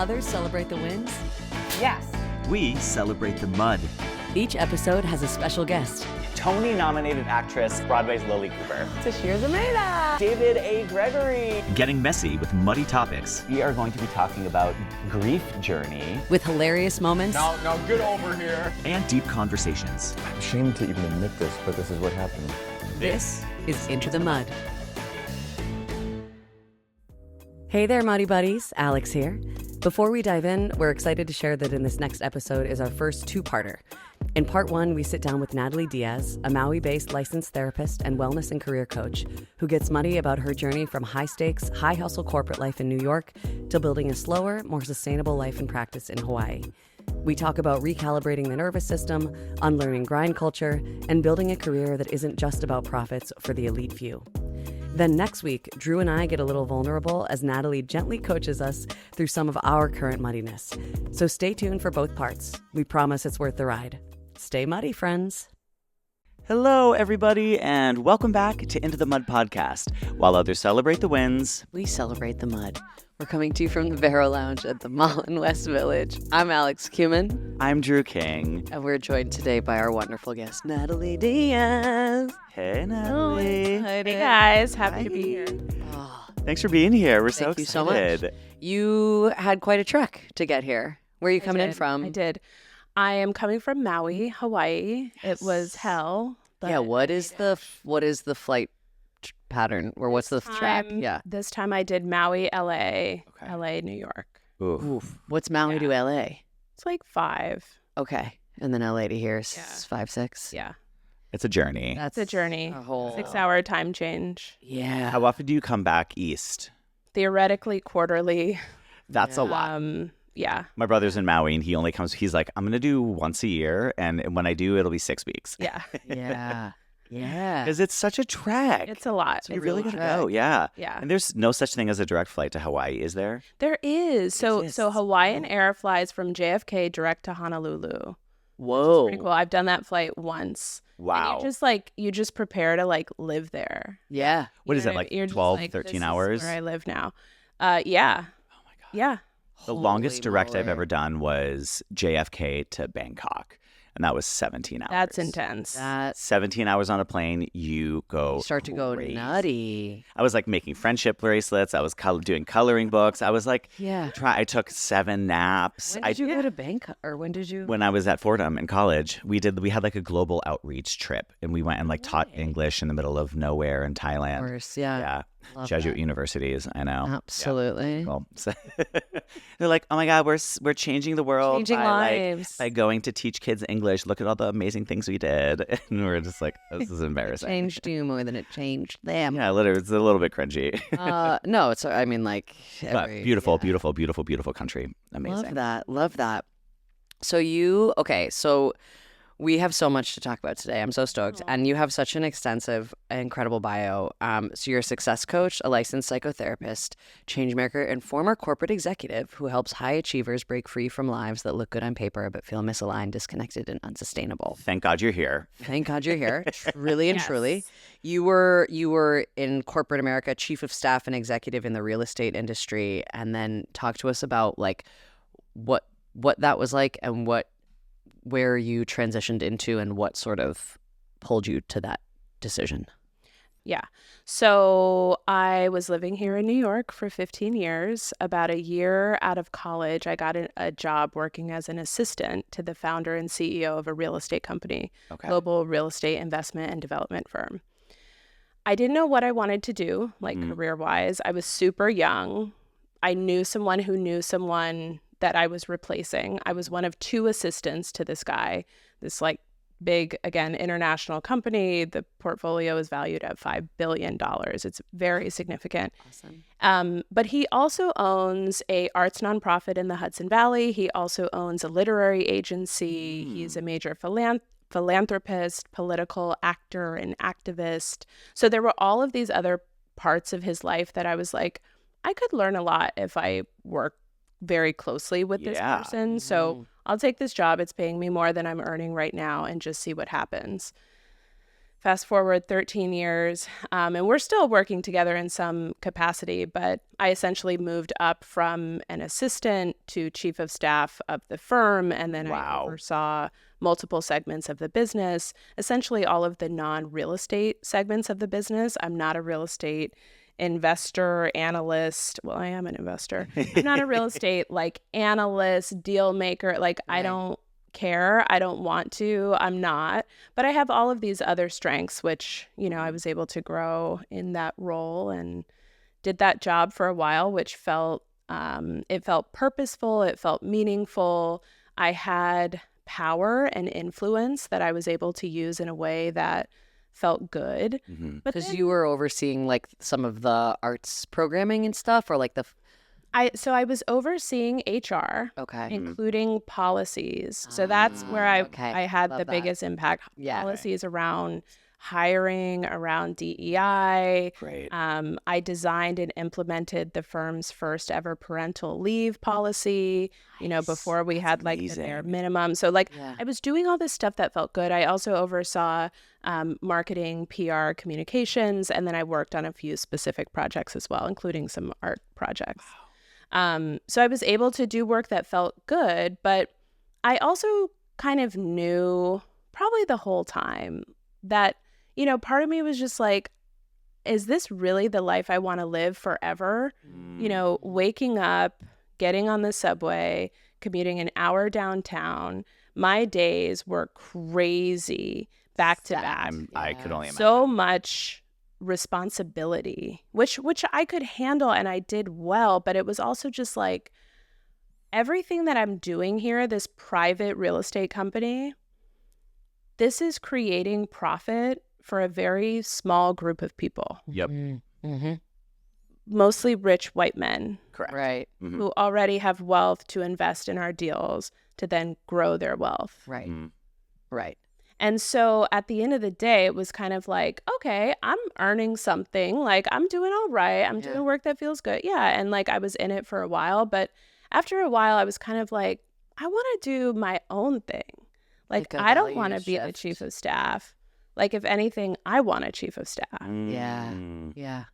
others celebrate the wins, Yes. we celebrate the mud. each episode has a special guest. Tony-nominated actress, Broadway's Lily Cooper. Tashir Zameda. David A. Gregory. Getting messy with muddy topics. We are going to be talking about grief journey. With hilarious moments Now get over here. And deep conversations. I'm ashamed to even admit this, but this is what happened. This is Into the Mud. Hey there, Muddy Buddies. Alex here. Before we dive in, we're excited to share that in this next episode is our first two-parter. In part one, we sit down with Natalie Diaz, a Maui-based licensed therapist and wellness and career coach who gets muddy about her journey from high-stakes, high-hustle corporate life in New York to building a slower, more sustainable life and practice in Hawaii. We talk about recalibrating the nervous system, unlearning grind culture, and building a career that isn't just about profits for the elite few. Then next week, Drew and I get a little vulnerable as Natalie gently coaches us through some of our current muddiness. So stay tuned for both parts. We promise it's worth the ride. Stay muddy, friends. Hello, everybody, and welcome back to Into the Mud podcast. While others celebrate the wins, We celebrate the mud. We're coming to you from the Barrow Lounge at the Mall in West Village. I'm Alex Kumin, I'm Drew King. and we're joined today by our wonderful guest, Natalie Diaz. Hey, Natalie. Hey guys, happy to be here. Oh, Thanks for being here. We're so Thank you so excited. much. You had quite a trek to get here. Where are you coming in did. from? I did. I am coming from Maui, Hawaii. It was hell. But Yeah, what is the flight pattern, or what's the track? Yeah. This time I did Maui, LA, Okay. LA, New York. Oof. Oof. What's Maui to LA? It's like 5. Okay, and then LA to here is Yeah. 5, 6. Yeah. It's a journey. That's It's a journey. A whole 6-hour time change. Yeah. How often do you come back east? Theoretically, quarterly. That's a lot. Yeah. My brother's in Maui, and he only comes, he's like, I'm going to do once a year, and when I do, it'll be 6 weeks. Yeah. Yeah. Yeah. Because it's such a trek. It's a lot. So you It's really a gotta lot. go, yeah. Yeah. And there's no such thing as a direct flight to Hawaii, is there? There is. So exists. Hawaiian Air flies from JFK direct to Honolulu. Whoa. Pretty cool. I've done that flight once. Wow. And you just prepare to live there. Yeah. What You is know it, like You're just 12, like, 13 this hours? Is where I live now. Yeah. Oh my God. Yeah. The longest Holy direct I've moly. ever done was JFK to Bangkok, and that was 17 hours. That's intense. That 17 hours on a plane, you go you start to go crazy. nutty. I was like making friendship bracelets. I was doing coloring books. I was like, Yeah. I took 7 naps. When did you go to Bangkok, or when did you? When I was at Fordham in college, we had like a global outreach trip, and we went and like taught English in the middle of nowhere in Of Thailand. course, yeah. Yeah, Love Jesuit that. universities. I know. Absolutely. Well, so they're like, oh my God, we're changing the world Changing lives. by going to teach kids English. Look at all the amazing things we did, and we're just like, this is It embarrassing. changed you more than it changed them. Yeah, literally, it's a little bit cringy. No, it's, I mean, like, But every, beautiful, yeah. beautiful, beautiful, beautiful country. Amazing. Love that. So we have so much to talk about today. I'm so stoked. And you have such an extensive, incredible bio. So you're a success coach, a licensed psychotherapist, changemaker, and former corporate executive who helps high achievers break free from lives that look good on paper but feel misaligned, disconnected, and unsustainable. Thank God you're here. Thank God you're here. Really and Yes. truly. You were in corporate America, chief of staff and executive in the real estate industry, and then talk to us about like what that was like and where you transitioned into and what sort of pulled you to that decision. Yeah. So I was living here in New York for 15 years. About a year out of college, I got a job working as an assistant to the founder and CEO of a real estate company, Okay. global real estate investment and development firm. I didn't know what I wanted to do, like career-wise. I was super young. I knew someone who knew someone that I was replacing. I was one of 2 assistants to this guy, this like big, again, international company. The portfolio is valued at $5 billion. It's very significant. Awesome. But he also owns a arts nonprofit in the Hudson Valley. He also owns a literary agency. He's a major philanthropist, political actor, and activist. So there were all of these other parts of his life that I was like, I could learn a lot if I work very closely with this Yeah. person. So I'll take this job. It's paying me more than I'm earning right now and just see what happens. fast forward 13 years, and we're still working together in some capacity, but I essentially moved up from an assistant to chief of staff of the firm, and then I oversaw multiple segments of the business, essentially all of the non-real estate segments of the business. I'm not a real estate investor, analyst. Well, I am an investor. I'm not a real estate like analyst, deal maker. Like I don't care. I don't want to. I'm not. But I have all of these other strengths, which, you know, I was able to grow in that role and did that job for a while, which felt, it felt purposeful. It felt meaningful. I had power and influence that I was able to use in a way that felt good. Because you were overseeing like some of the arts programming and stuff, or like the So I was overseeing HR, including policies. So that's where I had the biggest impact. Policies around hiring, around DEI. Great. I designed and implemented the firm's first ever parental leave policy, you know, before we had like the bare minimum. So like I was doing all this stuff that felt good. I also oversaw marketing, PR, communications, and then I worked on a few specific projects as well, including some art projects. So I was able to do work that felt good, but I also kind of knew probably the whole time that, you know, part of me was just like, is this really the life I want to live forever? You know, waking up, getting on the subway, commuting an hour downtown. My days were crazy, back to back. I could only imagine. So much responsibility, which I could handle and I did well, but it was also just like everything that I'm doing here, this private real estate company, this is creating profit for a very small group of people. Yep. Mostly rich white men. Correct. Right. Who already have wealth to invest in our deals to then grow their wealth. Right. Right. And so at the end of the day, it was kind of like, okay, I'm earning something. Like I'm doing all right. I'm doing work that feels good. Yeah. And like I was in it for a while, but after a while I was kind of like, I want to do my own thing. Like I don't want to be the chief of staff. Like if anything, I want a chief of staff. Yeah.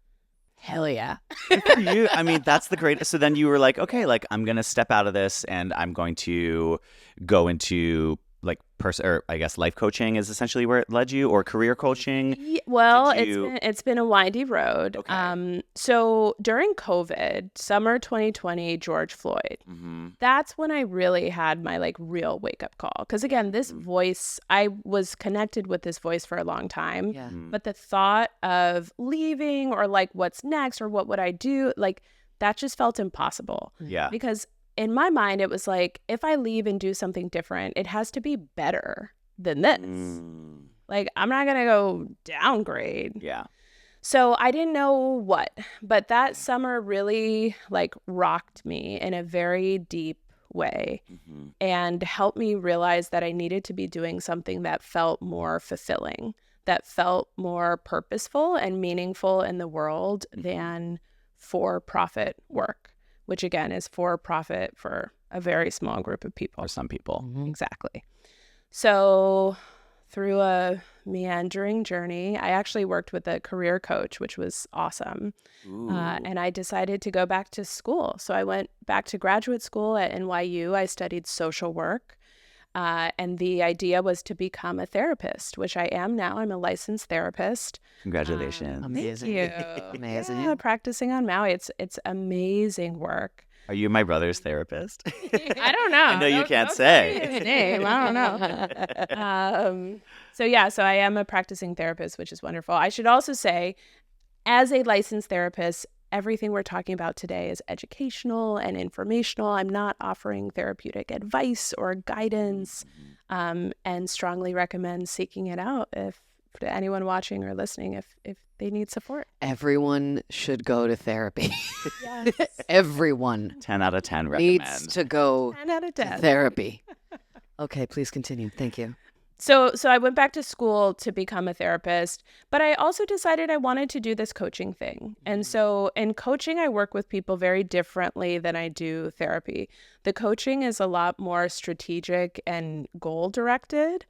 Hell yeah. Good for you. I mean, that's the greatest. So then you were like, okay, like I'm going to step out of this and I'm going to go into like or I guess life coaching is essentially where it led you, or career coaching. Well, it's been a windy road. Okay. So during COVID, summer 2020, George Floyd, that's when I really had my like real wake up call. Because again, this voice, I was connected with this voice for a long time, but the thought of leaving or like what's next or what would I do, like that just felt impossible. Yeah. Because in my mind, it was like, if I leave and do something different, it has to be better than this. Like, I'm not going to go downgrade. Yeah. So I didn't know what, but that summer really like rocked me in a very deep way and helped me realize that I needed to be doing something that felt more fulfilling, that felt more purposeful and meaningful in the world than for-profit work. Which again is for profit for a very small group of people. Or some people. Exactly. So through a meandering journey, I actually worked with a career coach, which was awesome. And I decided to go back to school. So I went back to graduate school at NYU. I studied social work. And the idea was to become a therapist, which I am now. I'm a licensed therapist. Congratulations. Amazing. Thank you. Amazing. Yeah, practicing on Maui. It's amazing work. Are you my brother's therapist? I don't know. I know you can't say. His name. I don't know. So I am a practicing therapist, which is wonderful. I should also say, as a licensed therapist, everything we're talking about today is educational and informational. I'm not offering therapeutic advice or guidance, and strongly recommend seeking it out if to anyone watching or listening if they need support. Everyone should go to therapy. Yes. Everyone 10 out of 10 recommend. needs to go 10 out of to 10. therapy. Okay, please continue. Thank you. So I went back to school to become a therapist, but I also decided I wanted to do this coaching thing. And so in coaching, I work with people very differently than I do therapy. The coaching is a lot more strategic and goal directed,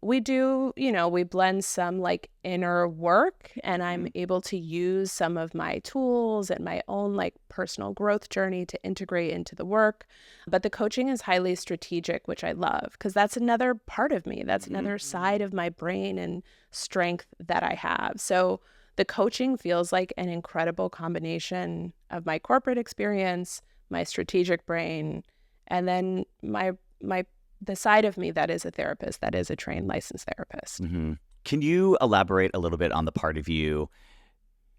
we do, we blend some like inner work, and I'm able to use some of my tools and my own like personal growth journey to integrate into the work. But the coaching is highly strategic, which I love, because that's another part of me. That's another side of my brain and strength that I have. So the coaching feels like an incredible combination of my corporate experience, my strategic brain, and then the side of me that is a therapist, that is a trained licensed therapist. Can you elaborate a little bit on the part of you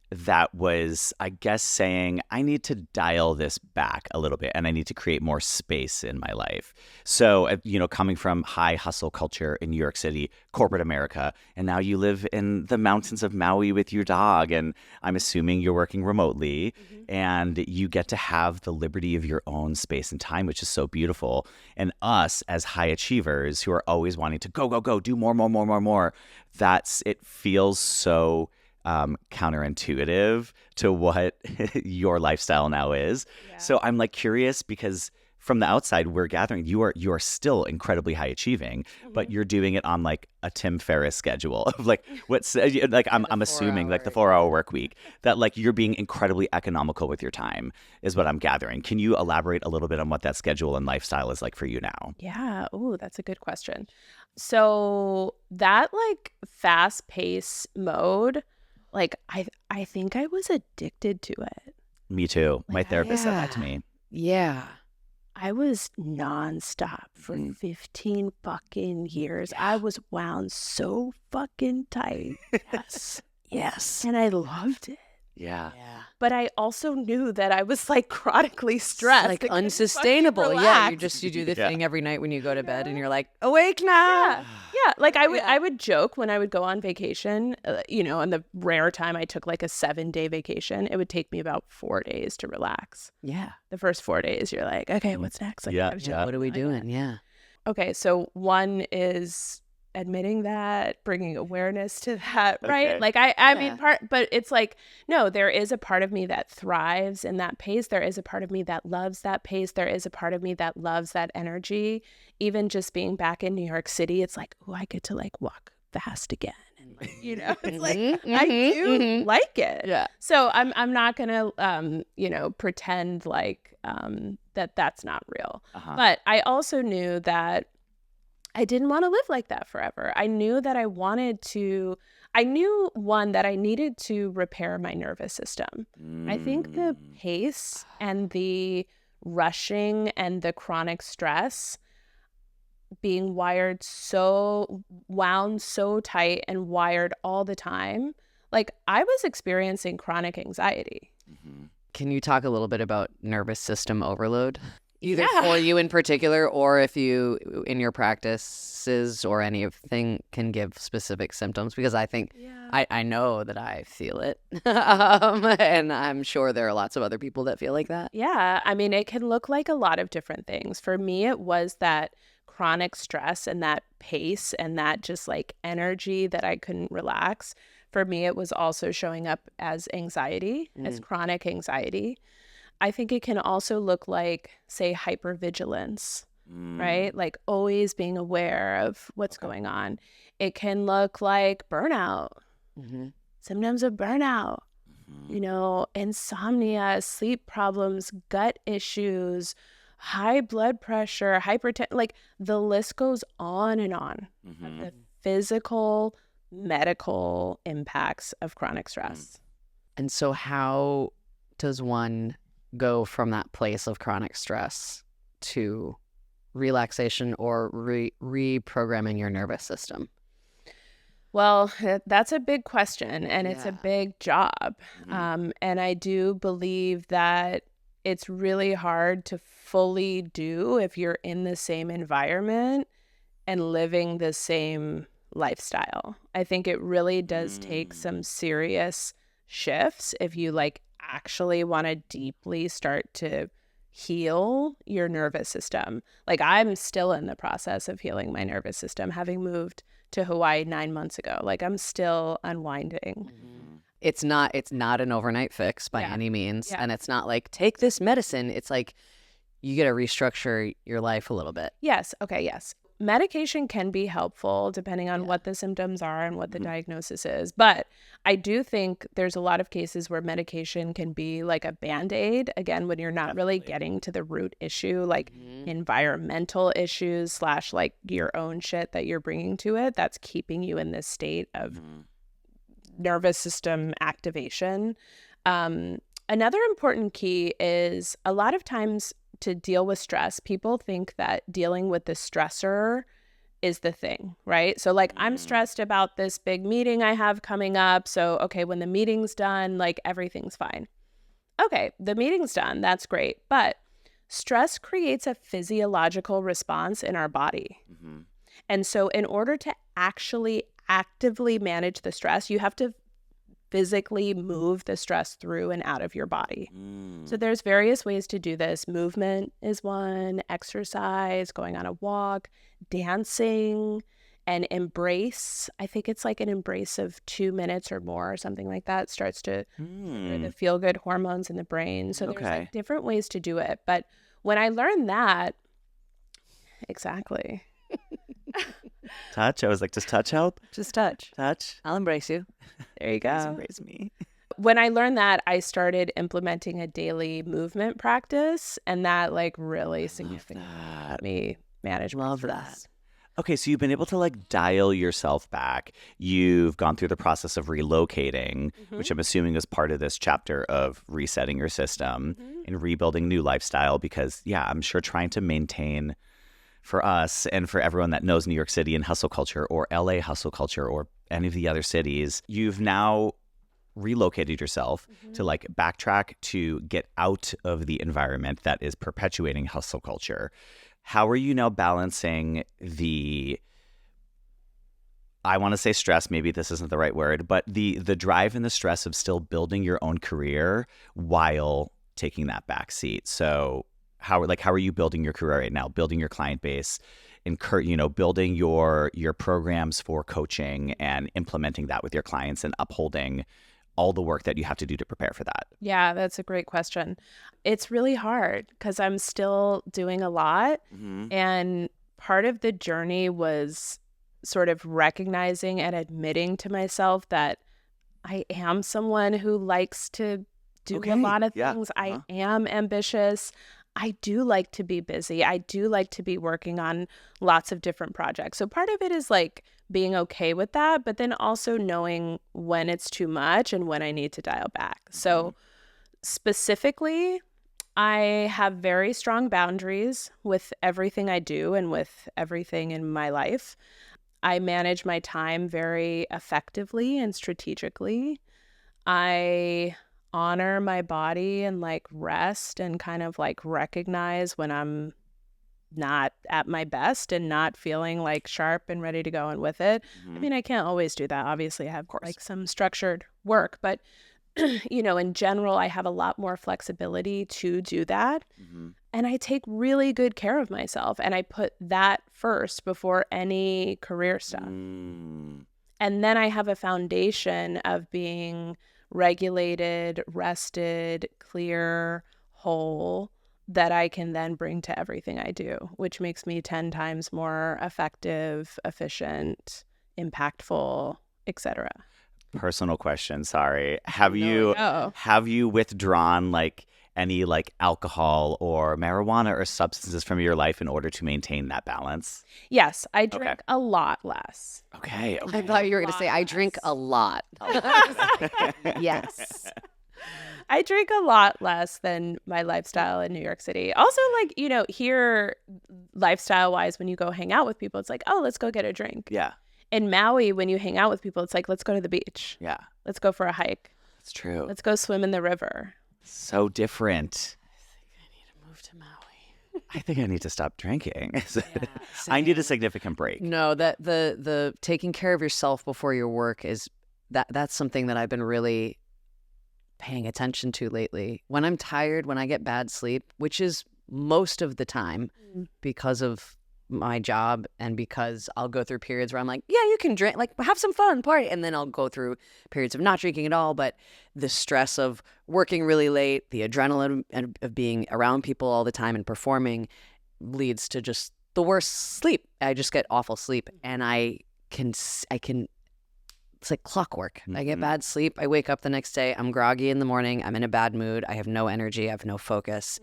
that was, I guess, saying, I need to dial this back a little bit and I need to create more space in my life? So, coming from high hustle culture in New York City, corporate America, and now you live in the mountains of Maui with your dog, and I'm assuming you're working remotely, and you get to have the liberty of your own space and time, which is so beautiful. And us as high achievers who are always wanting to go, do more, it feels so counterintuitive to what your lifestyle now is. Yeah. So I'm like curious, because from the outside we're gathering you are still incredibly high achieving, but you're doing it on like a Tim Ferriss schedule of like what's like I'm assuming like the 4-hour work week, that like you're being incredibly economical with your time is what I'm gathering. Can you elaborate a little bit on what that schedule and lifestyle is like for you now? Yeah. Oh, that's a good question. So that like fast pace mode, like I think I was addicted to it. Me too. My therapist said that to me. Yeah. I was nonstop for 15 fucking years. I was wound so fucking tight. Yes. And I loved it. Yeah. But I also knew that I was like chronically stressed. Like unsustainable. Yeah. You do the thing every night when you go to bed and you're like, awake now. Yeah. Like I would joke when I would go on vacation, and the rare time I took like a 7-day vacation, it would take me about 4 days to relax. Yeah. The first 4 days, you're like, okay, what's next? Like, What are we doing? Yeah. Okay. So one is admitting that, bringing awareness to that, right? Okay. Like I mean, but it's like, no, there is a part of me that thrives in that pace. There is a part of me that loves that pace. There is a part of me that loves that energy. Even just being back in New York City, it's like, oh, I get to like walk fast again. And like, it's like, I do like it. Yeah. So I'm not gonna, pretend like that's not real. But I also knew that I didn't want to live like that forever. I knew that I needed to repair my nervous system. I think the pace and the rushing and the chronic stress, being wound so tight and wired all the time, like I was experiencing chronic anxiety. Can you talk a little bit about nervous system overload? Either for you in particular, or if you, in your practices or anything, can give specific symptoms, because I think I know that I feel it. And I'm sure there are lots of other people that feel like that. Yeah. I mean, it can look like a lot of different things. For me, it was that chronic stress and that pace and that just like energy that I couldn't relax. For me, it was also showing up as anxiety, as chronic anxiety. I think it can also look like, say, hypervigilance, right? Like always being aware of what's going on. It can look like burnout, symptoms of burnout, insomnia, sleep problems, gut issues, high blood pressure, hypertension. Like the list goes on and on. The physical, medical impacts of chronic stress. And so how does one go from that place of chronic stress to relaxation or reprogramming your nervous system? Well, that's a big question, and it's a big job. And I do believe that it's really hard to fully do if you're in the same environment and living the same lifestyle. I think it really does take some serious shifts if you like actually want to deeply start to heal your nervous system. Like I'm still in the process of healing my nervous system, having moved to Hawaii 9 months ago. Like I'm still unwinding. It's not an overnight fix by any means. And it's not like take this medicine. It's like you got to restructure your life a little bit. Yes. Okay. Yes. medication can be helpful depending on what the symptoms are and what the diagnosis is. But I do think there's a lot of cases where medication can be like a Band-Aid, again, when you're not really getting to the root issue, like environmental issues / like your own shit that you're bringing to it that's keeping you in this state of nervous system activation. Another important key is a lot of times to deal with stress, people think that dealing with the stressor is the thing, right? So like I'm stressed about this big meeting I have coming up. So, okay, when the meeting's done, like everything's fine. Okay, the meeting's done. That's great. But stress creates a physiological response in our body. And so in order to actually actively manage the stress, you have to physically move the stress through and out of your body. So there's various ways to do this. Movement is one, exercise, going on a walk, dancing, and embrace. I think it's like an embrace of 2 minutes or more or something like that. Starts to trigger the feel-good hormones in the brain. So there's like different ways to do it. But when I learned that, exactly. Touch? I was like, does touch help? Just touch. Touch? I'll embrace you. There you go. Embrace me. When I learned that, I started implementing a daily movement practice, and that like really significantly helped me manage my stress. Okay, so you've been able to like dial yourself back. You've gone through the process of relocating, which I'm assuming is part of this chapter of resetting your system and rebuilding new lifestyle because, yeah, I'm sure trying to maintain for us and for everyone that knows New York City and hustle culture or LA hustle culture or any of the other cities, you've now relocated yourself to like backtrack to get out of the environment that is perpetuating hustle culture. How are you now balancing the, I want to say stress, maybe this isn't the right word, but the drive and the stress of still building your own career while taking that back seat? So how are you building your career right now, building your client base, building your programs for coaching and implementing that with your clients and upholding all the work that you have to do to prepare for that? Yeah, that's a great question. It's really hard because I'm still doing a lot. And part of the journey was sort of recognizing and admitting to myself that I am someone who likes to do a lot of things. I am ambitious. I do like to be busy. I do like to be working on lots of different projects. So part of it is like being okay with that, but then also knowing when it's too much and when I need to dial back. So specifically, I have very strong boundaries with everything I do and with everything in my life. I manage my time very effectively and strategically. I honor my body and like rest and kind of like recognize when I'm not at my best and not feeling like sharp and ready to go and with it. I mean, I can't always do that. Obviously, I have like some structured work, but in general, I have a lot more flexibility to do that. And I take really good care of myself and I put that first before any career stuff. And then I have a foundation of being regulated, rested, clear, whole that I can then bring to everything I do, which makes me 10 times more effective, efficient, impactful, etc. Personal question, sorry. Have you withdrawn like any like alcohol or marijuana or substances from your life in order to maintain that balance? Yes, I drink a lot less. Okay. I thought you were going to say, I drink a lot. Yes. I drink a lot less than my lifestyle in New York City. Also, like, here, lifestyle-wise, when you go hang out with people, it's like, oh, let's go get a drink. Yeah. In Maui, when you hang out with people, it's like, let's go to the beach. Yeah. Let's go for a hike. That's true. Let's go swim in the river. So different. I need to move to Maui. I think I need to stop drinking. I need a significant break. No, that the taking care of yourself before your work is that's something that I've been really paying attention to lately. When I'm tired, when I get bad sleep, which is most of the time because of my job and because I'll go through periods where I'm like, yeah, you can drink, like have some fun, party. And then I'll go through periods of not drinking at all. But the stress of working really late, the adrenaline of being around people all the time and performing leads to just the worst sleep. I just get awful sleep, and I can, it's like clockwork. I get bad sleep. I wake up the next day. I'm groggy in the morning. I'm in a bad mood. I have no energy. I have no focus.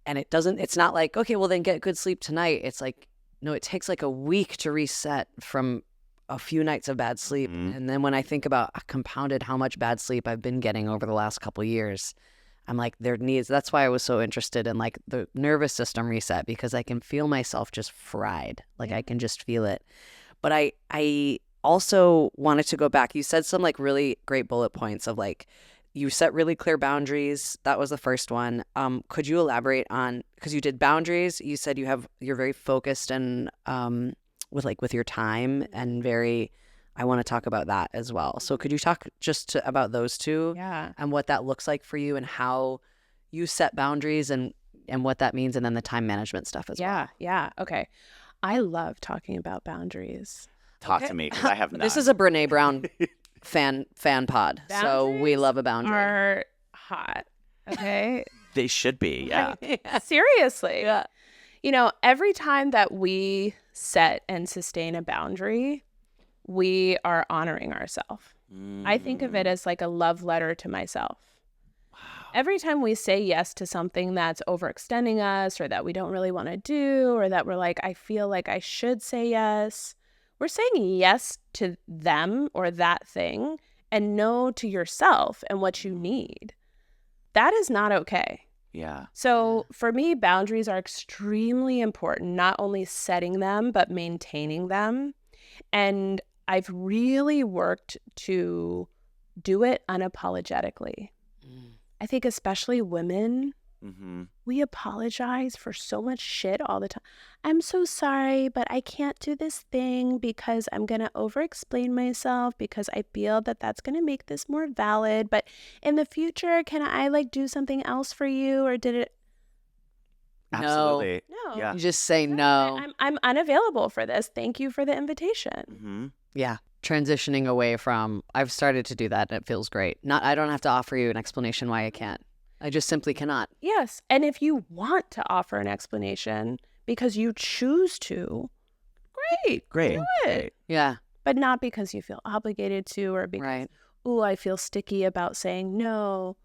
And it's not like, okay, well then get good sleep tonight. It's like, no, it takes like a week to reset from a few nights of bad sleep. And then when I think about compounded how much bad sleep I've been getting over the last couple of years, I'm like, that's why I was so interested in like the nervous system reset, because I can feel myself just fried. Like I can just feel it. But I also wanted to go back. You said some like really great bullet points of like, you set really clear boundaries. That was the first one. Could you elaborate on, because you did boundaries, you said you're very focused and with your time and I want to talk about that as well. So could you talk just about those two? Yeah. And what that looks like for you and how you set boundaries and what that means, and then the time management stuff as well. Yeah. Okay. I love talking about boundaries. Talk to me, because I have not. This is a Brene Brown fan pod. So we love a boundary. Are hot. Okay. They should be, yeah. Seriously. Yeah. You know, every time that we set and sustain a boundary, we are honoring ourselves. I think of it as like a love letter to myself. Wow. Every time we say yes to something that's overextending us, or that we don't really want to do, or that we're like, I feel like I should say yes, we're saying yes to them or that thing and no to yourself and what you need. That is not okay. Yeah. So for me, boundaries are extremely important, not only setting them, but maintaining them. And I've really worked to do it unapologetically. I think especially women, we apologize for so much shit all the time. I'm so sorry, but I can't do this thing because I'm going to over-explain myself because I feel that that's going to make this more valid. But in the future, can I like do something else for you? Or did it? Absolutely. No. Yeah. You just say no. I'm unavailable for this. Thank you for the invitation. Yeah. Transitioning away from, I've started to do that and it feels great. I don't have to offer you an explanation why I can't. I just simply cannot. Yes. And if you want to offer an explanation because you choose to, great. Great. Do it. Great. Yeah. But not because you feel obligated to, or because, I feel sticky about saying no.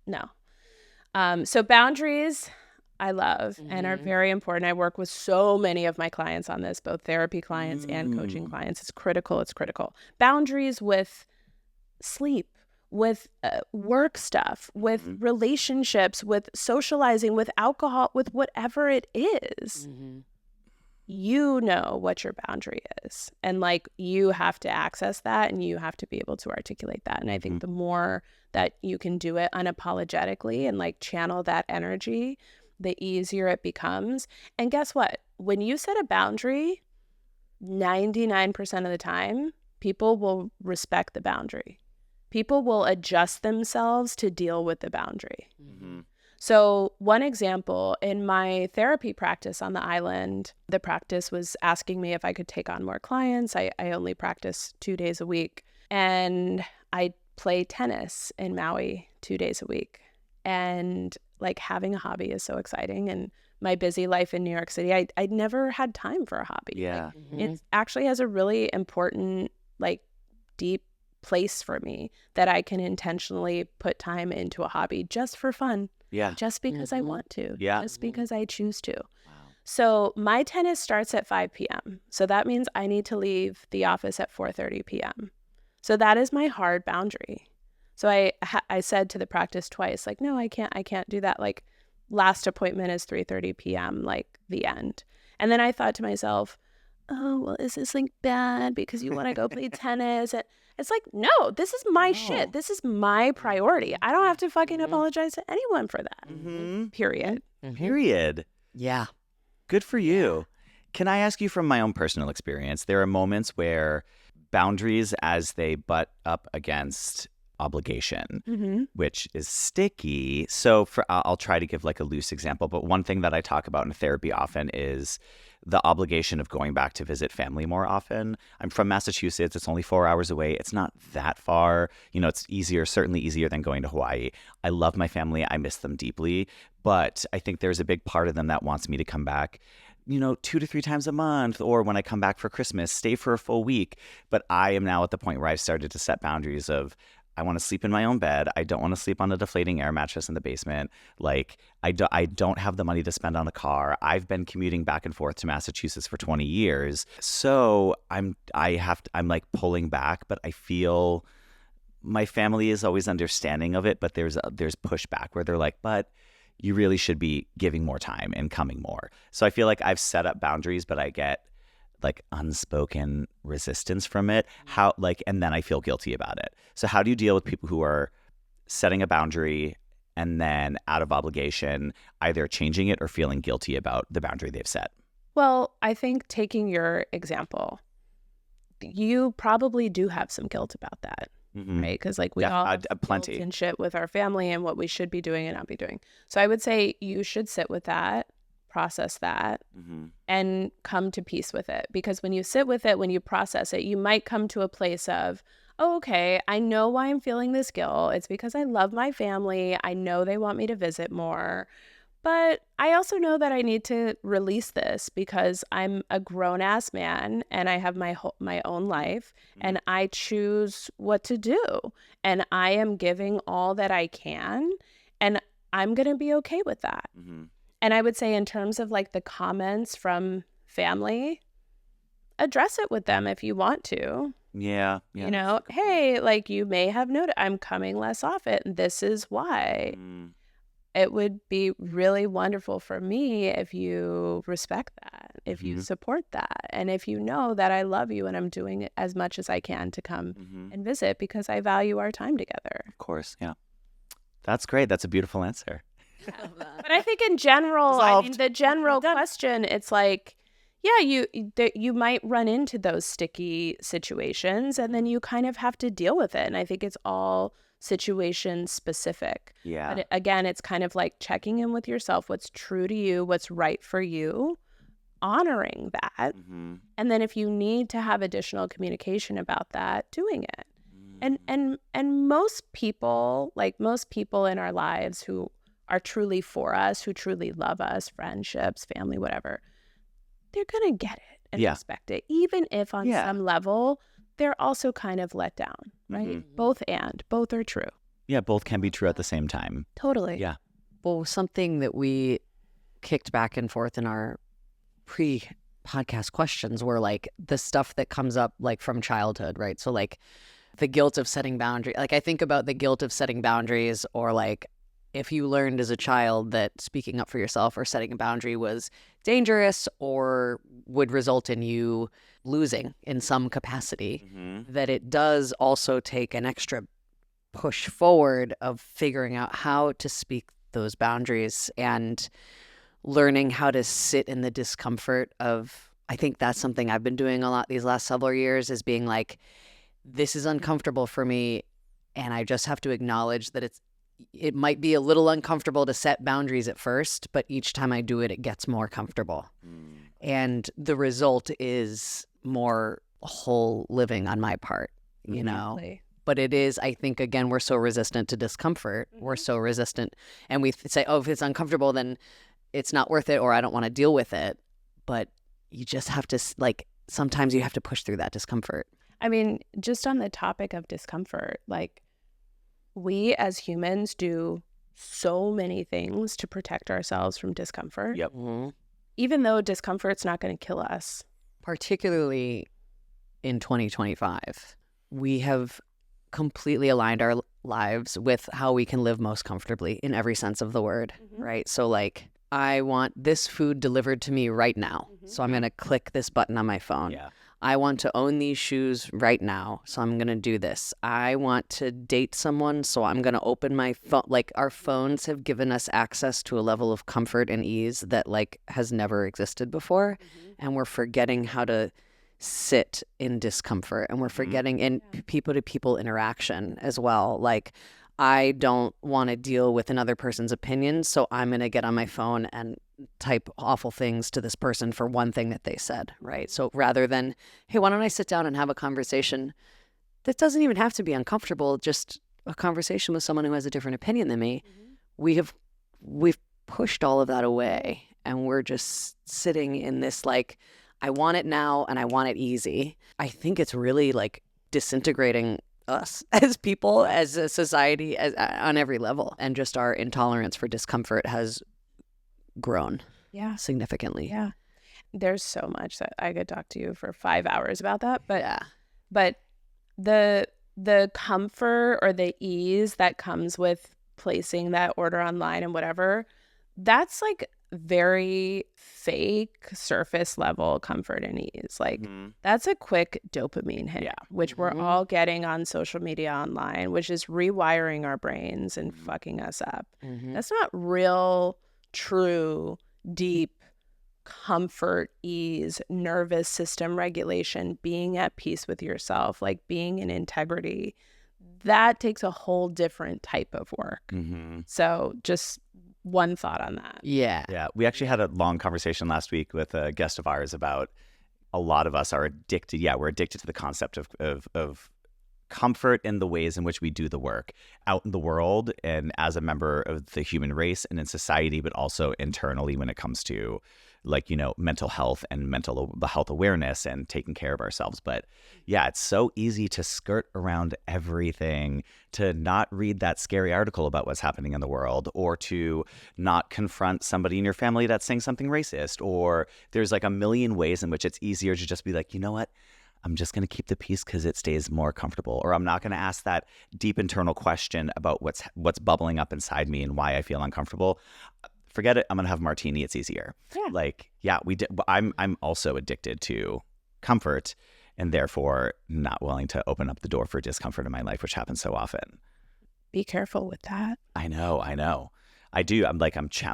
No. So boundaries, I love and are very important. I work with so many of my clients on this, both therapy clients and coaching clients. It's critical. It's critical. Boundaries with sleep, with work stuff, with relationships, with socializing, with alcohol, with whatever it is. You know what your boundary is. And like you have to access that and you have to be able to articulate that. And I think the more that you can do it unapologetically and like channel that energy, the easier it becomes. And guess what? When you set a boundary, 99% of the time, people will respect the boundary. People will adjust themselves to deal with the boundary. So one example, in my therapy practice on the island, the practice was asking me if I could take on more clients. I only practice 2 days a week. And I play tennis in Maui 2 days a week. And like having a hobby is so exciting. And my busy life in New York City, I never had time for a hobby. Yeah. Like, it actually has a really important, like deep place for me that I can intentionally put time into a hobby just for fun. Yeah. Just because I want to. Yeah. Just because I choose to. So my tennis starts at 5 p.m. So that means I need to leave the office at 4:30 p.m. So that is my hard boundary. So I said to the practice twice, like, no, I can't do that. Like last appointment is 3:30 p.m., like the end. And then I thought to myself, oh, well, is this like bad because you want to go play tennis? And it's like, no, this is my shit. This is my priority. I don't have to fucking apologize to anyone for that. Period. Period. Yeah. Good for you. Can I ask you from my own personal experience, there are moments where boundaries, as they butt up against obligation, which is sticky. So I'll try to give like a loose example, but one thing that I talk about in therapy often is the obligation of going back to visit family more often. I'm from Massachusetts. It's only 4 hours away. It's not that far. You know, it's certainly easier than going to Hawaii. I love my family. I miss them deeply. But I think there's a big part of them that wants me to come back. 2 to 3 times a month, or when I come back for Christmas, stay for a full week. But I am now at the point where I've started to set boundaries of, I want to sleep in my own bed. I don't want to sleep on a deflating air mattress in the basement. Like, I don't have the money to spend on a car. I've been commuting back and forth to Massachusetts for 20 years. So I'm like pulling back, but I feel my family is always understanding of it, but there's pushback where they're like, but you really should be giving more time and coming more. So I feel like I've set up boundaries, but I get like unspoken resistance from it. And then I feel guilty about it. So how do you deal with people who are setting a boundary and then out of obligation, either changing it or feeling guilty about the boundary they've set? Well, I think taking your example, you probably do have some guilt about that, right? Because like we all have plenty guilt and shit with our family and what we should be doing and not be doing. So I would say you should sit with that, process that, and come to peace with it. Because when you sit with it, when you process it, you might come to a place of, oh, okay, I know why I'm feeling this guilt. It's because I love my family. I know they want me to visit more. But I also know that I need to release this because I'm a grown-ass man and I have my own life and I choose what to do. And I am giving all that I can and I'm going to be okay with that. And I would say in terms of like the comments from family, address it with them if you want to. Yeah. You know, hey, like you may have noted I'm coming less often. This is why. It would be really wonderful for me if you respect that, if you support that, and if you know that I love you and I'm doing it as much as I can to come and visit because I value our time together. Of course, yeah. That's great. That's a beautiful answer. But I think in general, I mean, the general question, it's like, yeah, you might run into those sticky situations and then you kind of have to deal with it. And I think it's all situation specific. Yeah. But again, it's kind of like checking in with yourself, what's true to you, what's right for you, honoring that. And then if you need to have additional communication about that, doing it. And most people in our lives who are truly for us, who truly love us, friendships, family, whatever, they're going to get it and respect it. Even if on some level, they're also kind of let down, right? Both are true. Yeah, both can be true at the same time. Totally. Yeah. Well, something that we kicked back and forth in our pre-podcast questions were like the stuff that comes up like from childhood, right? So like the guilt of setting boundaries. Like I think about the guilt of setting boundaries, or like if you learned as a child that speaking up for yourself or setting a boundary was dangerous or would result in you losing in some capacity, that it does also take an extra push forward of figuring out how to speak those boundaries and learning how to sit in the discomfort of, I think that's something I've been doing a lot these last several years, is being like, this is uncomfortable for me and I just have to acknowledge that it might be a little uncomfortable to set boundaries at first, but each time I do it, it gets more comfortable. And the result is more whole living on my part, you know? But it is, I think, again, we're so resistant to discomfort. We're so resistant. And we say, oh, if it's uncomfortable, then it's not worth it, or I don't want to deal with it. But you just have to, like, sometimes you have to push through that discomfort. I mean, just on the topic of discomfort, like, we as humans do so many things to protect ourselves from discomfort. Yep. Even though discomfort's not going to kill us. Particularly in 2025, we have completely aligned our lives with how we can live most comfortably in every sense of the word, right? So like, I want this food delivered to me right now. So I'm going to click this button on my phone. Yeah. I want to own these shoes right now, so I'm going to do this. I want to date someone, so I'm going to open my phone. Like, our phones have given us access to a level of comfort and ease that, like, has never existed before. And we're forgetting how to sit in discomfort. And we're forgetting in people-to-people interaction as well. Like, I don't want to deal with another person's opinion, so I'm going to get on my phone and type awful things to this person for one thing that they said, right? So rather than, hey, why don't I sit down and have a conversation that doesn't even have to be uncomfortable, just a conversation with someone who has a different opinion than me, we've pushed all of that away. and we're just sitting in this like, I want it now and I want it easy. I think it's really like disintegrating us as people, as a society, as on every level, and just our intolerance for discomfort has grown significantly. Yeah. There's so much that I could talk to you for 5 hours about that, but Yeah. but the comfort or the ease that comes with placing that order online and whatever, that's like very fake surface level comfort and ease. Like that's a quick dopamine hit, which we're all getting on social media online, which is rewiring our brains and fucking us up. That's not real, true, deep comfort, ease, nervous system regulation, being at peace with yourself, like being in integrity. That takes a whole different type of work. So just one thought on that. Yeah. Yeah. We actually had a long conversation last week with a guest of ours about a lot of us are addicted. Yeah, we're addicted to the concept of comfort in the ways in which we do the work out in the world and as a member of the human race and in society, but also internally when it comes to like, you know, mental health and mental health awareness and taking care of ourselves. But yeah, it's so easy to skirt around everything, to not read that scary article about what's happening in the world, or to not confront somebody in your family that's saying something racist, or there's like a million ways in which it's easier to just be like, you know what? I'm just going to keep the peace because it stays more comfortable, or I'm not going to ask that deep internal question about what's bubbling up inside me and why I feel uncomfortable. Forget it. I'm going to have a martini. It's easier. Yeah. Like, yeah, I'm also addicted to comfort and therefore not willing to open up the door for discomfort in my life, which happens so often. Be careful with that. I know. I do. I'm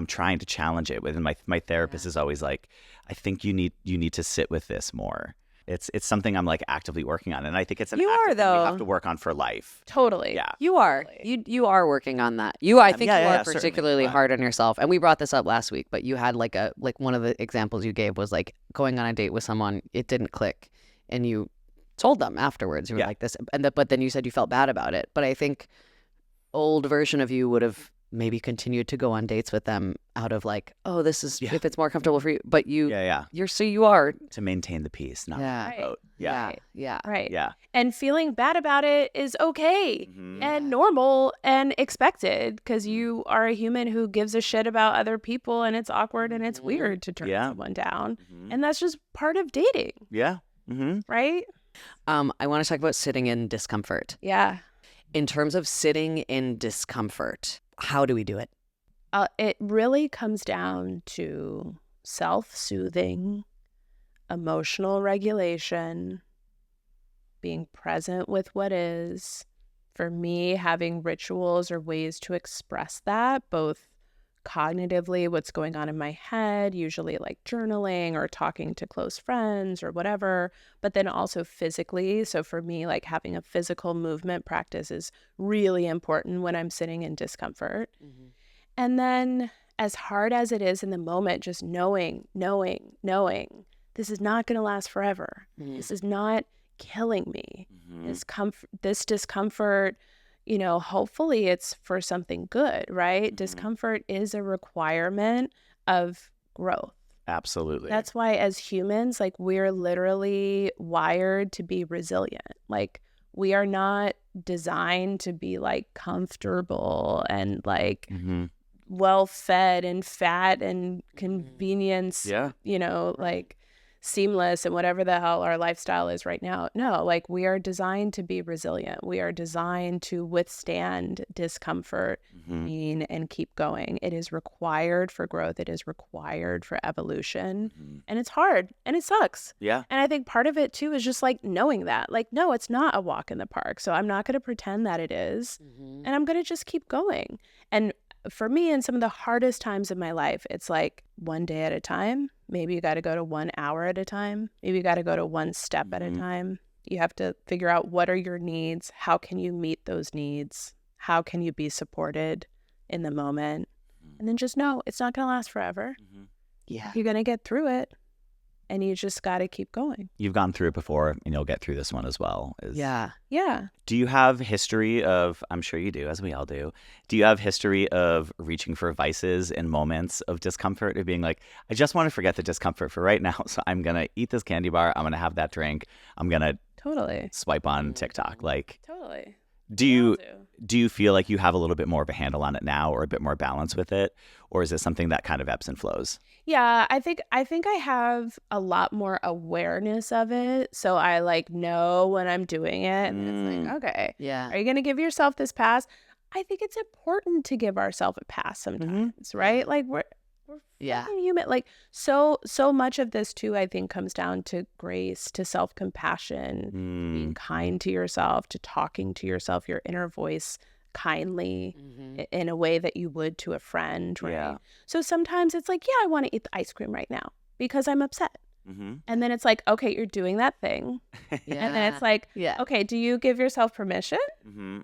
trying to challenge it. And my therapist is always like, I think you need to sit with this more. It's something I'm like actively working on, and I think it's an active thing we have to work on for life. Totally. Yeah. You are. Totally. You are working on that. I think you are particularly certainly. hard on yourself. And we brought this up last week, but you had like one of the examples you gave was like going on a date with someone, it didn't click, and you told them afterwards. You were like this, but then you said you felt bad about it. But I think old version of you would have maybe continued to go on dates with them out of like, oh, this is if it's more comfortable for you. But you are to maintain the peace, not yeah. the boat. Right. Yeah. And feeling bad about it is okay and normal and expected, because you are a human who gives a shit about other people, and it's awkward and it's weird to turn someone down. And that's just part of dating. Yeah. Right? I want to talk about sitting in discomfort. Yeah. In terms of sitting in discomfort, how do we do it? It really comes down to self-soothing, emotional regulation, being present with what is. For me, having rituals or ways to express that, both cognitively, what's going on in my head, usually like journaling or talking to close friends or whatever, but then also physically. So for me, like having a physical movement practice is really important when I'm sitting in discomfort. And then as hard as it is in the moment, just knowing, this is not going to last forever. This is not killing me. This discomfort, you know, hopefully it's for something good, right? Discomfort is a requirement of growth. Absolutely. That's why as humans, like we're literally wired to be resilient. Like we are not designed to be like comfortable and like well fed and fat and convenience, you know, like seamless and whatever the hell our lifestyle is right now. No, like we are designed to be resilient. We are designed to withstand discomfort, pain, and keep going. It is required for growth. It is required for evolution. And it's hard and it sucks. Yeah. And I think part of it too is just like knowing that, like, no, it's not a walk in the park. So I'm not going to pretend that it is. And I'm going to just keep going. And for me, in some of the hardest times of my life, it's like one day at a time. Maybe you got to go to 1 hour at a time. Maybe you got to go to one step at a time. You have to figure out what are your needs. How can you meet those needs? How can you be supported in the moment? And then just know it's not going to last forever. Yeah. You're going to get through it. and you just got to keep going. You've gone through it before, and you'll get through this one as well. Yeah. Yeah. Do you have history of, I'm sure you do, as we all do you have history of reaching for vices in moments of discomfort, of being like, I just want to forget the discomfort for right now, so I'm going to eat this candy bar, I'm going to have that drink, I'm going to Totally. swipe on TikTok. Like, Totally. do you feel like you have a little bit more of a handle on it now, or a bit more balance with it? Or is it something that kind of ebbs and flows? Yeah, I think I have a lot more awareness of it. So I like know when I'm doing it. And it's like, okay, Yeah. are you going to give yourself this pass? I think it's important to give ourselves a pass sometimes, right? Like we're Yeah. fucking human. Like so much of this too, I think, comes down to grace, to self-compassion, being kind to yourself, to talking to yourself, your inner voice kindly in a way that you would to a friend, right? Yeah. So sometimes it's like, yeah, I want to eat the ice cream right now because I'm upset. And then it's like, okay, you're doing that thing. Yeah. And then it's like, Yeah. okay, do you give yourself permission?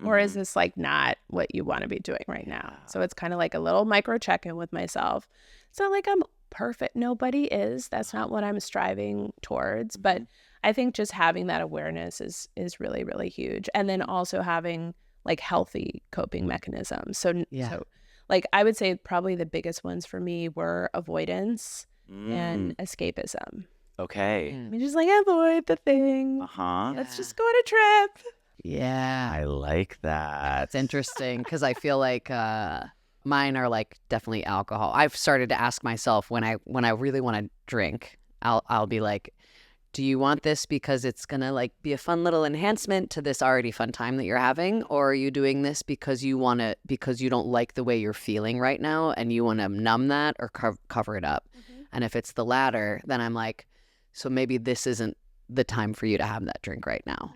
Or is this like not what you want to be doing right now? So it's kind of like a little micro check-in with myself. It's not like I'm perfect. Nobody is. That's not what I'm striving towards. But I think just having that awareness is really, really huge. And then also having like healthy coping mechanisms. So like I would say probably the biggest ones for me were avoidance and escapism. Okay. I just like avoid the thing. Uh-huh. Let's just go on a trip. Yeah. I like that. It's interesting because I feel like mine are like definitely alcohol. I've started to ask myself when I really want to drink, I'll be like, do you want this because it's going to like be a fun little enhancement to this already fun time that you're having? Or are you doing this because you want to, because you don't like the way you're feeling right now and you want to numb that or cover it up? And if it's the latter, then I'm like, so maybe this isn't the time for you to have that drink right now.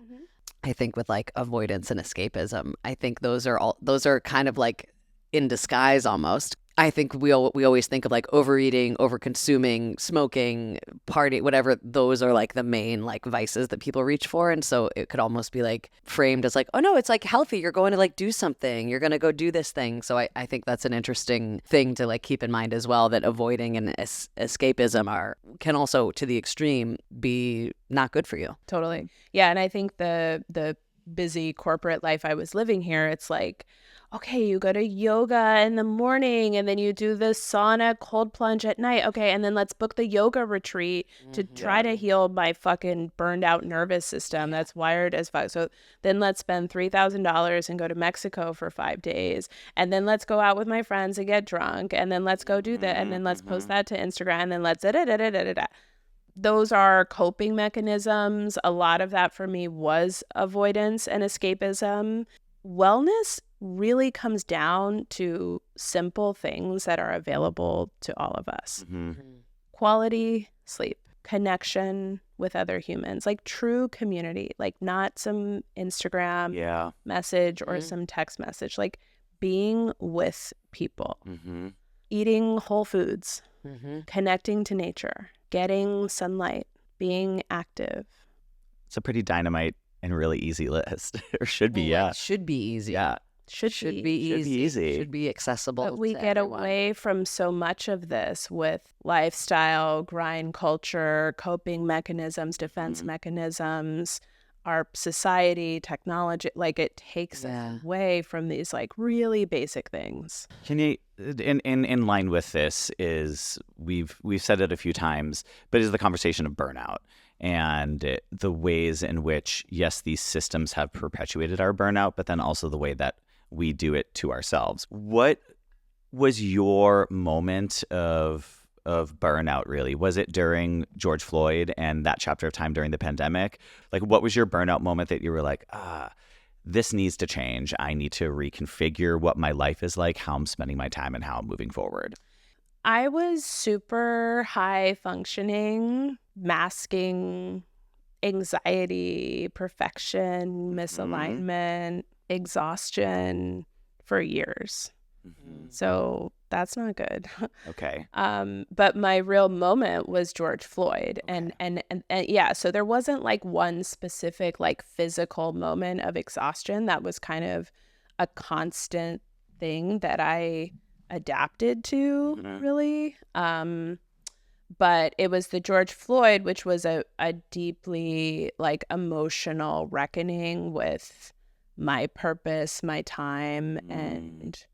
I think with like avoidance and escapism, I think those are kind of like in disguise almost. I think we always think of like overeating, overconsuming, smoking, party, whatever. Those are like the main like vices that people reach for. And so it could almost be like framed as like, oh no, it's like healthy. You're going to like do something. You're going to go do this thing. So I think that's an interesting thing to like keep in mind as well, that avoiding and escapism can also to the extreme be not good for you. Totally. Yeah. And I think the busy corporate life I was living here, it's like, okay, you go to yoga in the morning and then you do the sauna cold plunge at night. Okay, and then let's book the yoga retreat to try to heal my fucking burned out nervous system that's wired as fuck. So then let's spend $3,000 and go to Mexico for 5 days. And then let's go out with my friends and get drunk. And then let's go do that. And then let's post that to Instagram. And then let's da-da-da-da-da-da. Those are coping mechanisms. A lot of that for me was avoidance and escapism. Wellness really comes down to simple things that are available to all of us. Quality sleep, connection with other humans, like true community, like not some Instagram message or some text message, like being with people, eating whole foods, connecting to nature, getting sunlight, being active. It's a pretty dynamite and really easy list. Or should be, It should be easy. Yeah. Should be easy. Should be accessible. But we to get everyone. away from so much of this with lifestyle, grind culture, coping mechanisms, defense mechanisms, our society, technology. Like it takes us away from these like really basic things. Can you, in line with this is, we've said it a few times, but is the conversation of burnout and the ways in which, yes, these systems have perpetuated our burnout, but then also the way that we do it to ourselves. What was your moment of burnout, really? Was it during George Floyd and that chapter of time during the pandemic? Like, what was your burnout moment that you were like, this needs to change. I need to reconfigure what my life is like, how I'm spending my time, and how I'm moving forward? I was super high functioning, masking anxiety, perfection, misalignment, exhaustion for years. So that's not good. Okay. But my real moment was George Floyd. And yeah, so there wasn't like one specific like physical moment of exhaustion. That was kind of a constant thing that I adapted to, really. But it was the George Floyd, which was a deeply like emotional reckoning with my purpose, my time, and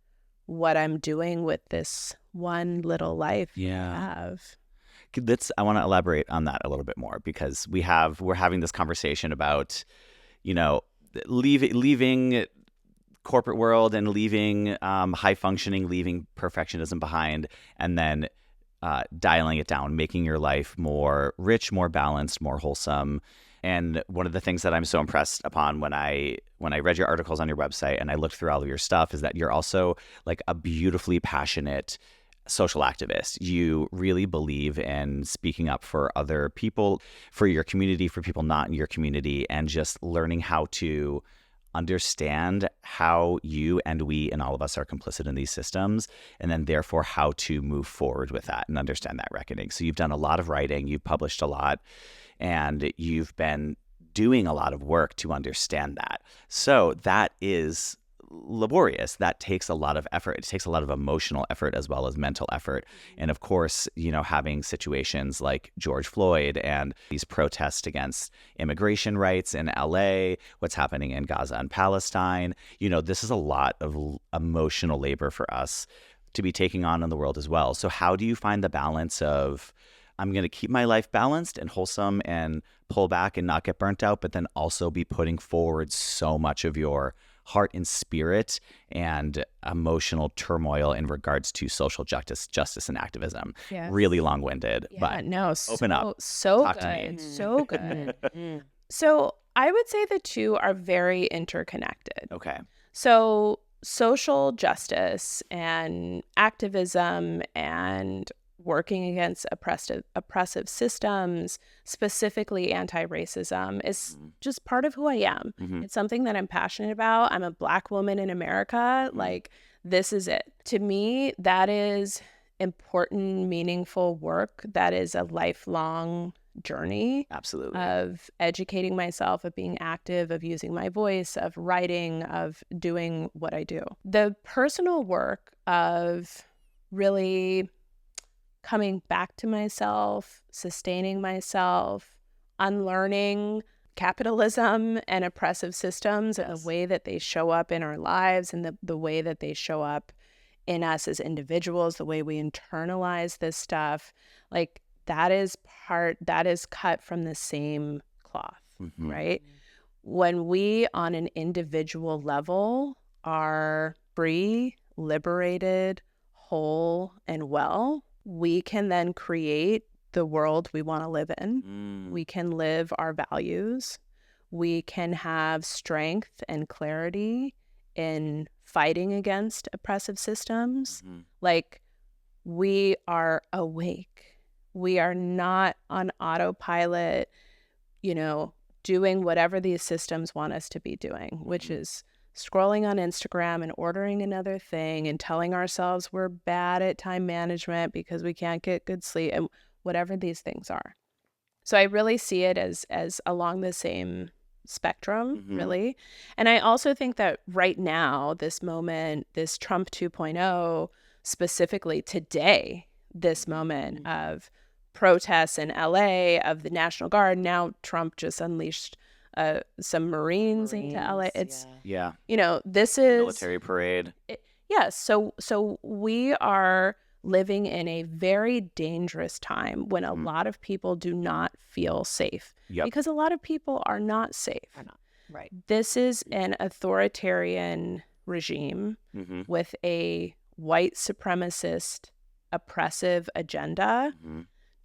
what I'm doing with this one little life I have. I want to elaborate on that a little bit more, because we're having this conversation about, leaving corporate world and leaving high functioning, leaving perfectionism behind, and then dialing it down, making your life more rich, more balanced, more wholesome. And one of the things that I'm so impressed upon when I read your articles on your website and I looked through all of your stuff is that you're also like a beautifully passionate social activist. You really believe in speaking up for other people, for your community, for people not in your community, and just learning how to understand how you and we and all of us are complicit in these systems, and then therefore how to move forward with that and understand that reckoning. So you've done a lot of writing, you've published a lot, and you've been doing a lot of work to understand that. So that is laborious. That takes a lot of effort. It takes a lot of emotional effort as well as mental effort. And of course, having situations like George Floyd and these protests against immigration rights in LA, what's happening in Gaza and Palestine, this is a lot of emotional labor for us to be taking on in the world as well. So how do you find the balance of, I'm going to keep my life balanced and wholesome and pull back and not get burnt out, but then also be putting forward so much of your heart and spirit and emotional turmoil in regards to social justice and activism? Yes. Really long-winded, but open up. So Talk good. to me. So good. So I would say the two are very interconnected. Okay. So social justice and activism and working against oppressive systems, specifically anti-racism, is just part of who I am. It's something that I'm passionate about. I'm a Black woman in America. Like, this is it. To me, that is important, meaningful work. That is a lifelong journey. Absolutely. Of educating myself, of being active, of using my voice, of writing, of doing what I do. The personal work of really coming back to myself, sustaining myself, unlearning capitalism and oppressive systems and the way that they show up in our lives and the way that they show up in us as individuals, the way we internalize this stuff, like that is cut from the same cloth, right? When we on an individual level are free, liberated, whole, and well, we can then create the world we want to live in. We can live our values. We can have strength and clarity in fighting against oppressive systems. Like, we are awake. We are not on autopilot, doing whatever these systems want us to be doing, which is scrolling on Instagram and ordering another thing and telling ourselves we're bad at time management because we can't get good sleep and whatever these things are. So I really see it as along the same spectrum, really. And I also think that right now, this moment, this Trump 2.0, specifically today, this moment of protests in LA, of the National Guard, now Trump just unleashed some Marines into LA. It's this is military parade. So we are living in a very dangerous time when a lot of people do not feel safe because a lot of people are not safe. Right. This is an authoritarian regime with a white supremacist oppressive agenda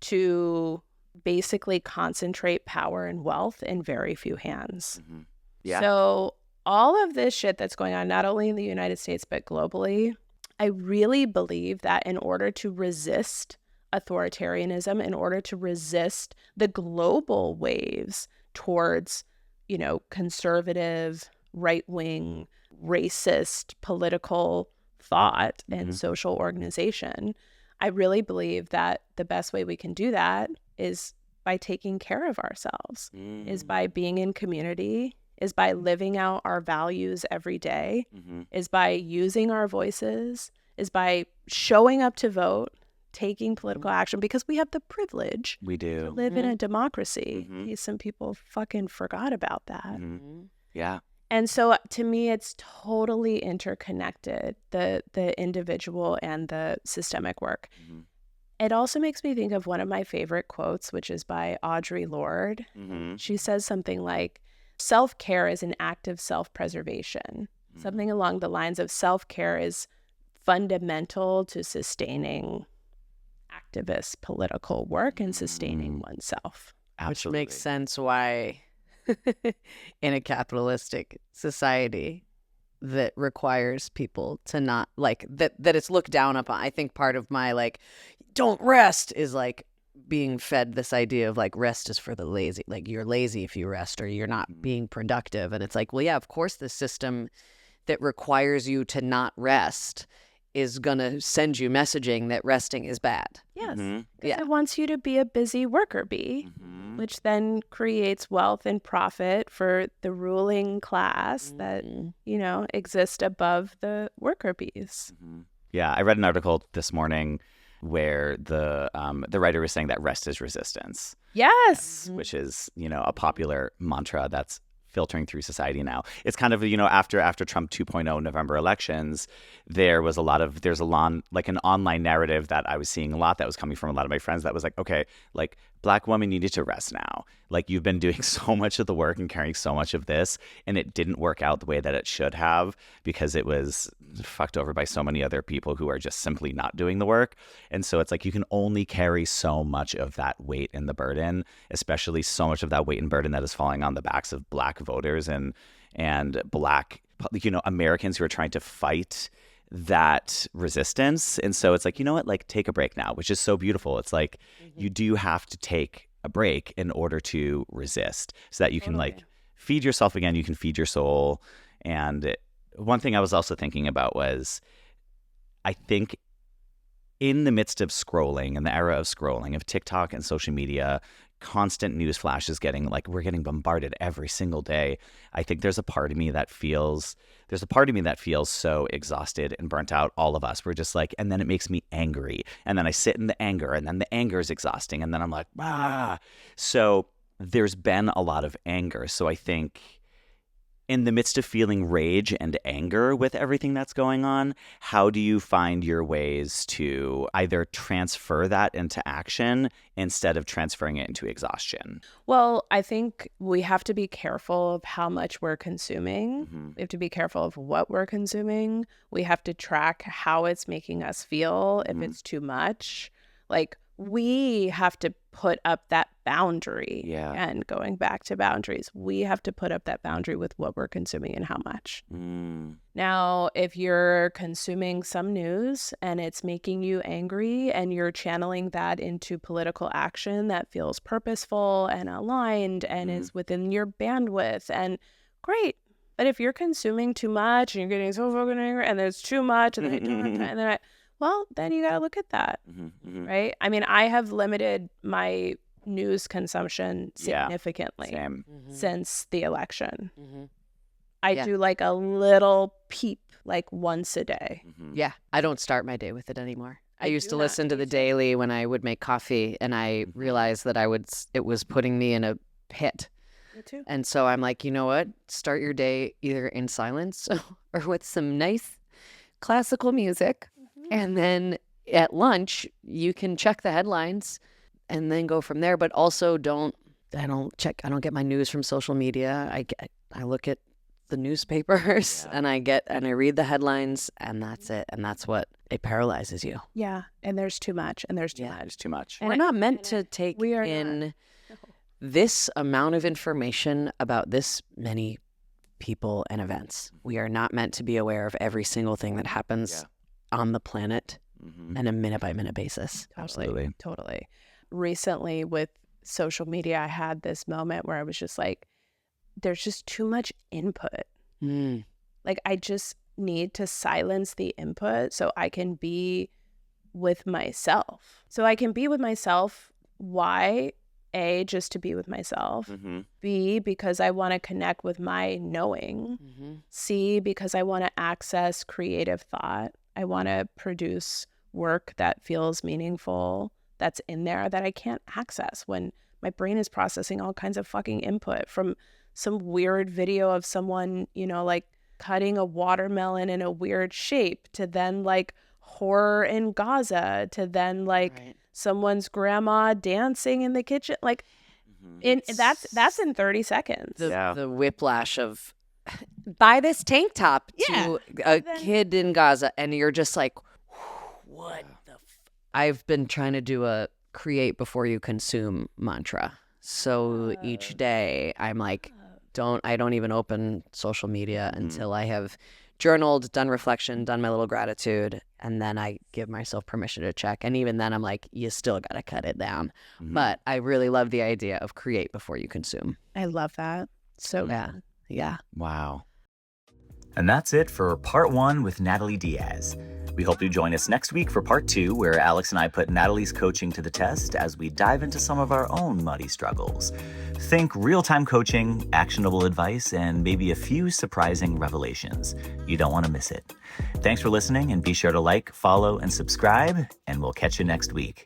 to basically concentrate power and wealth in very few hands. So all of this shit that's going on, not only in the United States, but globally, I really believe that in order to resist authoritarianism, in order to resist the global waves towards, conservative, right-wing, racist political thought and social organization, I really believe that the best way we can do that is by taking care of ourselves, is by being in community, is by living out our values every day, is by using our voices, is by showing up to vote, taking political action because we have the privilege We to do. live in a democracy. Mhm. Some people fucking forgot about that. Mhm. Yeah. And so to me, it's totally interconnected, the individual and the systemic work. Mhm. It also makes me think of one of my favorite quotes, which is by Audre Lorde. Mhm. She says something like, self-care is an act of self-preservation. Something along the lines of self-care is fundamental to sustaining activist political work and sustaining oneself. Which Absolutely. makes sense why in a capitalistic society that requires people to not like that it's looked down upon. I think part of my like don't rest is like being fed this idea of like rest is for the lazy. Like you're lazy if you rest or you're not being productive. And it's like, well, yeah, of course the system that requires you to not rest is going to send you messaging that resting is bad. Yes. Mhm. Yeah. It wants you to be a busy worker bee, Mhm. which then creates wealth and profit for the ruling class that, exist above the worker bees. Mhm. Yeah, I read an article this morning where the writer was saying that rest is resistance, Yes. which is a popular mantra that's filtering through society now. It's kind of after Trump 2.0 November elections, there's an online narrative that I was seeing a lot that was coming from a lot of my friends that was like, okay, like Black women, you need to rest now. Like you've been doing so much of the work and carrying so much of this, and it didn't work out the way that it should have because it was fucked over by so many other people who are just simply not doing the work. And so it's like you can only carry so much of that weight and the burden, especially so much of that weight and burden that is falling on the backs of Black voters and Black Americans who are trying to fight that resistance. And so it's like, you know what, like take a break now, which is so beautiful. It's like you do have to take a break in order to resist so that you can like feed yourself again, you can feed your soul. And one thing I was also thinking about was I think in the midst of scrolling, in the era of scrolling, of TikTok and social media, constant news flashes we're getting bombarded every single day. I think there's a part of me that feels so exhausted and burnt out. All of us, we're just like, and then it makes me angry. And then I sit in the anger, and then the anger is exhausting. And then I'm like, ah. So there's been a lot of anger. So I think in the midst of feeling rage and anger with everything that's going on, how do you find your ways to either transfer that into action instead of transferring it into exhaustion? Well, I think we have to be careful of how much we're consuming. Mm-hmm. We have to be careful of what we're consuming. We have to track how it's making us feel, if it's too much. Like, we have to put up that boundary. Yeah. And going back to boundaries, we have to put up that boundary with what we're consuming and how much. Now, if you're consuming some news and it's making you angry and you're channeling that into political action that feels purposeful and aligned and is within your bandwidth, and great. But if you're consuming too much and you're getting so fucking angry and there's too much and then I don't have time, and then well, then you got to look at that, right? I mean, I have limited my news consumption significantly since the election. I do like a little peep, like once a day. Yeah, I don't start my day with it anymore. I used to do not. listen to the Daily when I would make coffee, and I realized that it was putting me in a pit. Me too. And so I'm like, you know what? Start your day either in silence or with some nice classical music. And then at lunch, you can check the headlines and then go from there. But also I don't get my news from social media. I look at the newspapers and I read the headlines, and that's it. And that's what it paralyzes you. Yeah, and there's too much, and there's too Yeah. much. It's too much. We're not meant to take we are in this amount of information about this many people and events. We are not meant to be aware of every single thing that happens on the planet on a minute-by-minute basis. Absolutely. Totally. Recently with social media, I had this moment where I was just like, there's just too much input. Like, I just need to silence the input so I can be with myself. So I can be with myself. Why? A, just to be with myself. B, because I want to connect with my knowing. C, because I want to access creative thought. I want to produce work that feels meaningful that's in there that I can't access when my brain is processing all kinds of fucking input from some weird video of someone, you know, like cutting a watermelon in a weird shape to then like horror in Gaza to then like someone's grandma dancing in the kitchen. Like that's in 30 seconds. The whiplash of buy this tank top to a kid in Gaza, and you're just like, what the I've been trying to do a create before you consume mantra. So each day I'm like, I don't even open social media until I have journaled, done reflection, done my little gratitude, and then I give myself permission to check. And even then I'm like, you still got to cut it down. But I really love the idea of create before you consume. I love that. So Yeah. Wow. And that's it for part 1 with Natalie Diaz. We hope you join us next week for part 2, where Alex and I put Natalie's coaching to the test as we dive into some of our own muddy struggles. Think real-time coaching, actionable advice, and maybe a few surprising revelations. You don't want to miss it. Thanks for listening, and be sure to like, follow, and subscribe, and we'll catch you next week.